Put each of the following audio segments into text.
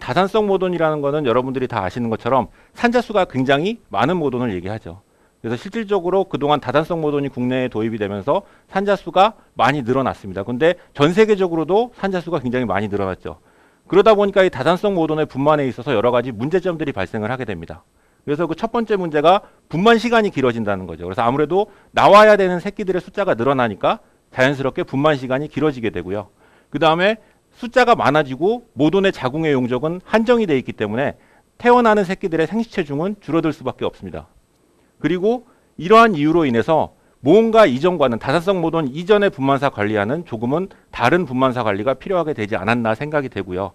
다산성 모돈이라는 거는 여러분들이 다 아시는 것처럼 산자수가 굉장히 많은 모돈을 얘기하죠. 그래서 실질적으로 그동안 다산성 모돈이 국내에 도입이 되면서 산자수가 많이 늘어났습니다. 근데 전 세계적으로도 산자수가 굉장히 많이 늘어났죠. 그러다 보니까 이 다산성 모돈의 분만에 있어서 여러 가지 문제점들이 발생을 하게 됩니다. 그래서 그 첫 번째 문제가 분만 시간이 길어진다는 거죠. 그래서 아무래도 나와야 되는 새끼들의 숫자가 늘어나니까 자연스럽게 분만 시간이 길어지게 되고요. 그 다음에 숫자가 많아지고 모돈의 자궁의 용적은 한정이 되어 있기 때문에 태어나는 새끼들의 생식체중은 줄어들 수밖에 없습니다. 그리고 이러한 이유로 인해서 모험가 이전과는 다산성 모돈 이전의 분만사 관리와는 조금은 다른 분만사 관리가 필요하게 되지 않았나 생각이 되고요.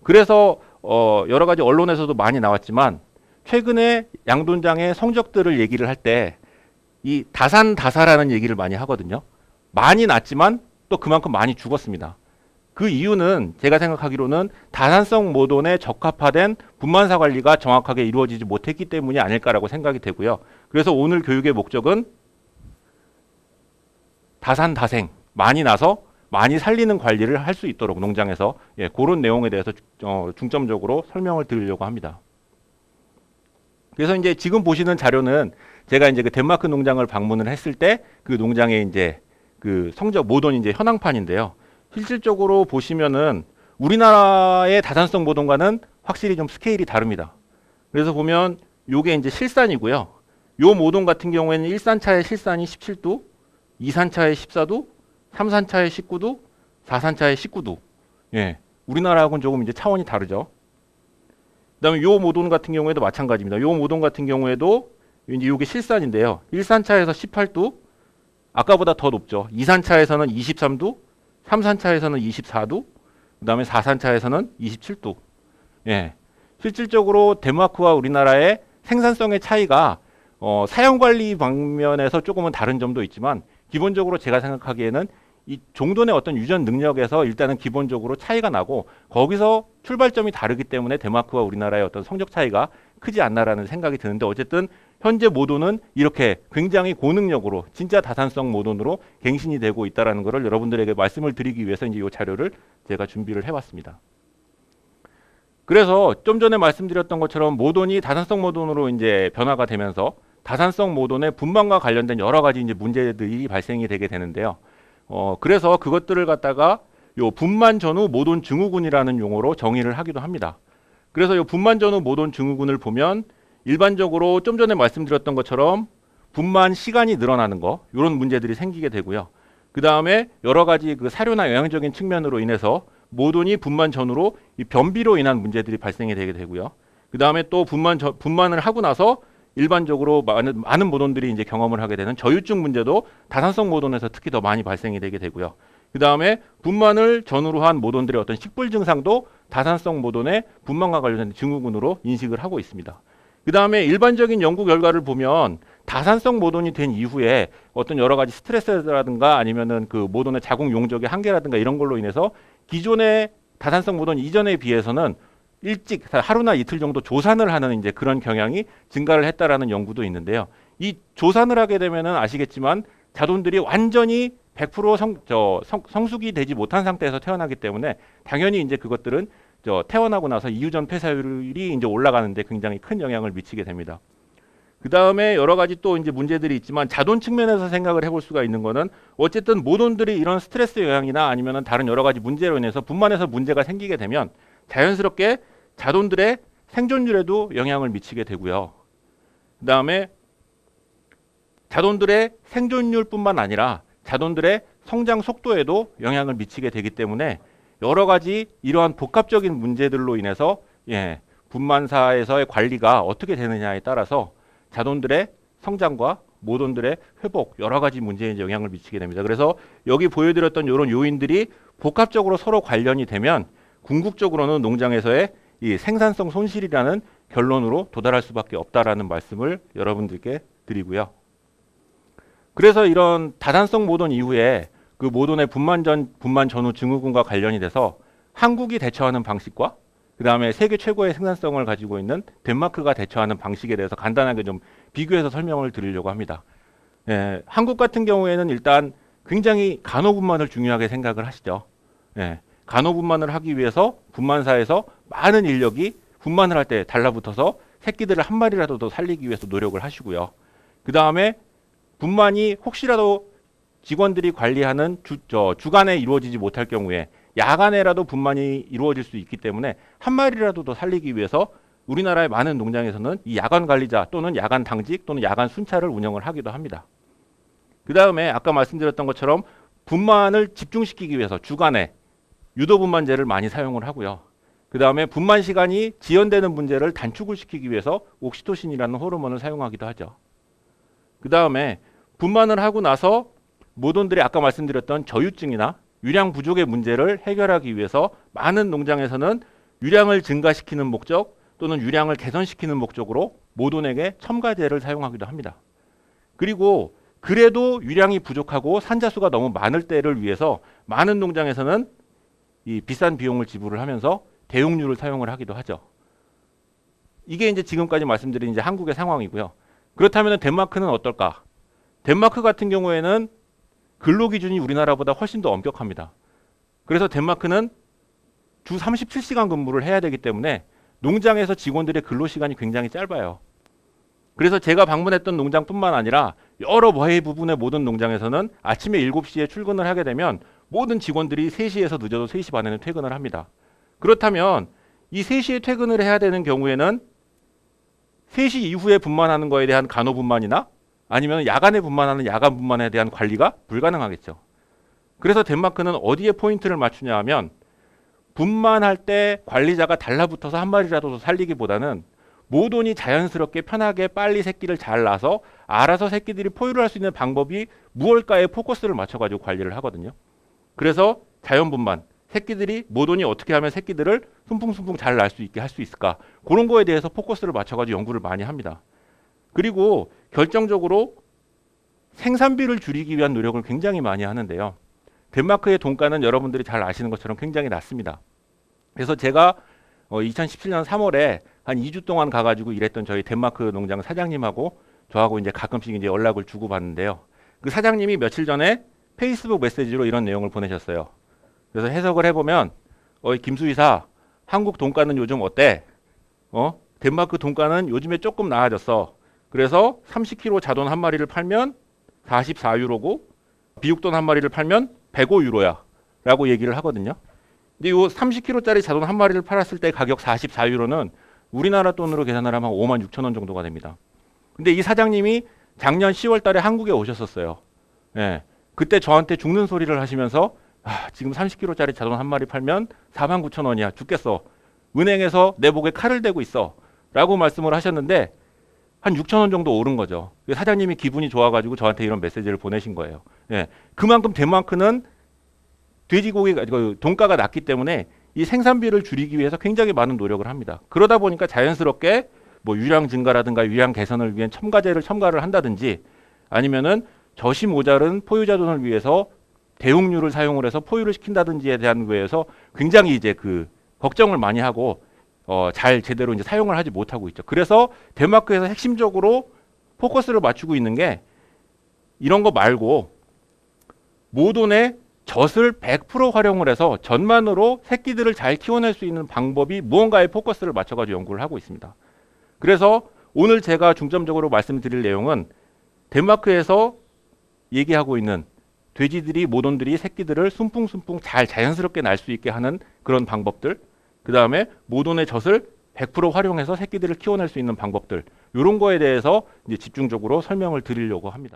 그래서 여러 가지 언론에서도 많이 나왔지만 최근에 양돈장의 성적들을 얘기를 할 때 이 다산다사라는 얘기를 많이 하거든요. 많이 났지만 또 그만큼 많이 죽었습니다. 그 이유는 제가 생각하기로는 다산성 모돈에 적합화된 분만사 관리가 정확하게 이루어지지 못했기 때문이 아닐까라고 생각이 되고요. 그래서 오늘 교육의 목적은 다산다생, 많이 나서 많이 살리는 관리를 할 수 있도록 농장에서 그런 내용에 대해서 중점적으로 설명을 드리려고 합니다. 그래서 이제 지금 보시는 자료는 제가 이제 그 덴마크 농장을 방문을 했을 때 그 농장의 이제 그 성적 모돈 이제 현황판인데요. 실질적으로 보시면은 우리나라의 다산성 모돈과는 확실히 좀 스케일이 다릅니다. 그래서 보면 요게 이제 실산이고요. 요 모돈 같은 경우에는 1산차의 실산이 17도, 2산차의 14도, 3산차의 19도, 4산차의 19도. 예. 우리나라하고는 조금 이제 차원이 다르죠. 그다음에 요 모돈 같은 경우에도 마찬가지입니다. 요 모돈 같은 경우에도 이제 요게 실산인데요. 1산차에서 18도, 아까보다 더 높죠. 2산차에서는 23도, 3산차에서는 24도, 그다음에 4산차에서는 27도. 예. 실질적으로 덴마크와 우리나라의 생산성의 차이가 사용 관리 방면에서 조금은 다른 점도 있지만 기본적으로 제가 생각하기에는 이 종돈의 어떤 유전 능력에서 일단은 기본적으로 차이가 나고 거기서 출발점이 다르기 때문에 덴마크와 우리나라의 어떤 성적 차이가 크지 않나라는 생각이 드는데 어쨌든 현재 모돈은 이렇게 굉장히 고능력으로 진짜 다산성 모돈으로 갱신이 되고 있다라는 것을 여러분들에게 말씀을 드리기 위해서 이제 이 자료를 제가 준비를 해봤습니다. 그래서 좀 전에 말씀드렸던 것처럼 모돈이 다산성 모돈으로 이제 변화가 되면서 다산성 모돈의 분만과 관련된 여러 가지 이제 문제들이 발생이 되게 되는데요. 그래서 그것들을 갖다가 요 분만 전후 모돈 증후군이라는 용어로 정의를 하기도 합니다. 그래서 요 분만 전후 모돈 증후군을 보면 일반적으로 좀 전에 말씀드렸던 것처럼 분만 시간이 늘어나는 거 이런 문제들이 생기게 되고요. 그 다음에 여러 가지 그 사료나 영양적인 측면으로 인해서 모돈이 분만 전후로 이 변비로 인한 문제들이 발생이 되게 되고요. 그 다음에 또 분만을 하고 나서 일반적으로 많은 모돈들이 이제 경험을 하게 되는 저유증 문제도 다산성 모돈에서 특히 더 많이 발생이 되게 되고요. 그 다음에 분만을 전후로 한 모돈들의 어떤 식불 증상도 다산성 모돈의 분만과 관련된 증후군으로 인식을 하고 있습니다. 그 다음에 일반적인 연구 결과를 보면 다산성 모돈이 된 이후에 어떤 여러 가지 스트레스라든가 아니면은 그 모돈의 자궁 용적의 한계라든가 이런 걸로 인해서 기존의 다산성 모돈 이전에 비해서는 일찍 하루나 이틀 정도 조산을 하는 이제 그런 경향이 증가를 했다라는 연구도 있는데요. 이 조산을 하게 되면은 아시겠지만 자돈들이 완전히 100% 성숙이 되지 못한 상태에서 태어나기 때문에 당연히 이제 그것들은 태어나고 나서 이유전 폐사율이 이제 올라가는데 굉장히 큰 영향을 미치게 됩니다. 그 다음에 여러 가지 또 이제 문제들이 있지만 자돈 측면에서 생각을 해볼 수가 있는 거는 어쨌든 모돈들이 이런 스트레스 영향이나 아니면은 다른 여러 가지 문제로 인해서 분만에서 문제가 생기게 되면 자연스럽게 자돈들의 생존율에도 영향을 미치게 되고요. 그 다음에 자돈들의 생존율뿐만 아니라 자돈들의 성장 속도에도 영향을 미치게 되기 때문에 여러 가지 이러한 복합적인 문제들로 인해서 분만사에서의 관리가 어떻게 되느냐에 따라서 자돈들의 성장과 모돈들의 회복 여러 가지 문제에 영향을 미치게 됩니다. 그래서 여기 보여드렸던 이런 요인들이 복합적으로 서로 관련이 되면 궁극적으로는 농장에서의 이 생산성 손실이라는 결론으로 도달할 수밖에 없다라는 말씀을 여러분들께 드리고요. 그래서 이런 다산성 모돈 이후에 그 모돈의 분만 전후 증후군과 관련이 돼서 한국이 대처하는 방식과 그 다음에 세계 최고의 생산성을 가지고 있는 덴마크가 대처하는 방식에 대해서 간단하게 좀 비교해서 설명을 드리려고 합니다. 한국 같은 경우에는 일단 굉장히 간호분만을 중요하게 생각을 하시죠. 간호분만을 하기 위해서 분만사에서 많은 인력이 분만을 할 때 달라붙어서 새끼들을 한 마리라도 더 살리기 위해서 노력을 하시고요. 그 다음에 분만이 혹시라도 직원들이 관리하는 주간에 이루어지지 못할 경우에 야간에라도 분만이 이루어질 수 있기 때문에 한 마리라도 더 살리기 위해서 우리나라의 많은 농장에서는 이 야간 관리자 또는 야간 당직 또는 야간 순찰을 운영을 하기도 합니다. 그 다음에 아까 말씀드렸던 것처럼 분만을 집중시키기 위해서 주간에 유도 분만제를 많이 사용을 하고요. 그 다음에 분만 시간이 지연되는 문제를 단축을 시키기 위해서 옥시토신이라는 호르몬을 사용하기도 하죠. 그 다음에 분만을 하고 나서 모돈들이 아까 말씀드렸던 저유증이나 유량 부족의 문제를 해결하기 위해서 많은 농장에서는 유량을 증가시키는 목적 또는 유량을 개선시키는 목적으로 모돈에게 첨가제를 사용하기도 합니다. 그리고 그래도 유량이 부족하고 산자수가 너무 많을 때를 위해서 많은 농장에서는 이 비싼 비용을 지불을 하면서 대용류를 사용을 하기도 하죠. 이게 이제 지금까지 말씀드린 이제 한국의 상황이고요. 그렇다면 덴마크는 어떨까? 덴마크 같은 경우에는 근로기준이 우리나라보다 훨씬 더 엄격합니다. 그래서 덴마크는 주 37시간 근무를 해야 되기 때문에 농장에서 직원들의 근로시간이 굉장히 짧아요. 그래서 제가 방문했던 농장뿐만 아니라 여러 외 부분의 모든 농장에서는 아침에 7시에 출근을 하게 되면 모든 직원들이 3시에서 늦어도 3시 반에는 퇴근을 합니다. 그렇다면 이 3시에 퇴근을 해야 되는 경우에는 3시 이후에 분만하는 거에 대한 간호 분만이나 아니면 야간에 분만하는 야간 분만에 대한 관리가 불가능하겠죠. 그래서 덴마크는 어디에 포인트를 맞추냐 하면 분만할 때 관리자가 달라붙어서 한 마리라도 더 살리기보다는 모돈이 자연스럽게 편하게 빨리 새끼를 잘 낳아서 알아서 새끼들이 포유를 할 수 있는 방법이 무엇일까에 포커스를 맞춰가지고 관리를 하거든요. 그래서 자연분만, 새끼들이 모돈이 어떻게 하면 새끼들을 숨풍숨풍 잘 낳을 수 있게 할 수 있을까, 그런 거에 대해서 포커스를 맞춰가지고 연구를 많이 합니다. 그리고 결정적으로 생산비를 줄이기 위한 노력을 굉장히 많이 하는데요. 덴마크의 돈가는 여러분들이 잘 아시는 것처럼 굉장히 낮습니다. 그래서 제가 2017년 3월에 한 2주 동안 가가지고 일했던 저희 덴마크 농장 사장님하고 저하고 이제 가끔씩 이제 연락을 주고받는데요. 그 사장님이 며칠 전에 페이스북 메시지로 이런 내용을 보내셨어요. 그래서 해석을 해보면, 김수이사, 한국 돈가는 요즘 어때? 덴마크 돈가는 요즘에 조금 나아졌어. 그래서 30kg 자돈 한 마리를 팔면 44유로고 비육돈 한 마리를 팔면 105유로야 라고 얘기를 하거든요. 근데 이 30kg짜리 자돈 한 마리를 팔았을 때 가격 44유로는 우리나라 돈으로 계산을 하면 56,000원 정도가 됩니다. 근데 이 사장님이 작년 10월 달에 한국에 오셨었어요. 예. 그때 저한테 죽는 소리를 하시면서 지금 30kg짜리 자돈 한 마리 팔면 49,000원이야. 죽겠어. 은행에서 내 목에 칼을 대고 있어. 라고 말씀을 하셨는데 한 6,000원 정도 오른 거죠. 사장님이 기분이 좋아가지고 저한테 이런 메시지를 보내신 거예요. 예. 그만큼 덴마크는 돼지고기가 돈가가 낮기 때문에 이 생산비를 줄이기 위해서 굉장히 많은 노력을 합니다. 그러다 보니까 자연스럽게 뭐 유량 증가라든가 유량 개선을 위한 첨가제를 첨가를 한다든지 아니면은 젖이 모자른 포유자돈을 위해서 대용류를 사용을 해서 포유를 시킨다든지에 대한 거에서 굉장히 이제 그 걱정을 많이 하고 잘 제대로 이제 사용을 하지 못하고 있죠. 그래서 덴마크에서 핵심적으로 포커스를 맞추고 있는 게 이런 거 말고 모돈의 젖을 100% 활용을 해서 젖만으로 새끼들을 잘 키워낼 수 있는 방법이 무언가에 포커스를 맞춰가지고 연구를 하고 있습니다. 그래서 오늘 제가 중점적으로 말씀드릴 내용은 덴마크에서 얘기하고 있는 돼지들이 모돈들이 새끼들을 숨풍숨풍 잘 자연스럽게 날 수 있게 하는 그런 방법들, 그 다음에 모돈의 젖을 100% 활용해서 새끼들을 키워낼 수 있는 방법들, 이런 거에 대해서 이제 집중적으로 설명을 드리려고 합니다.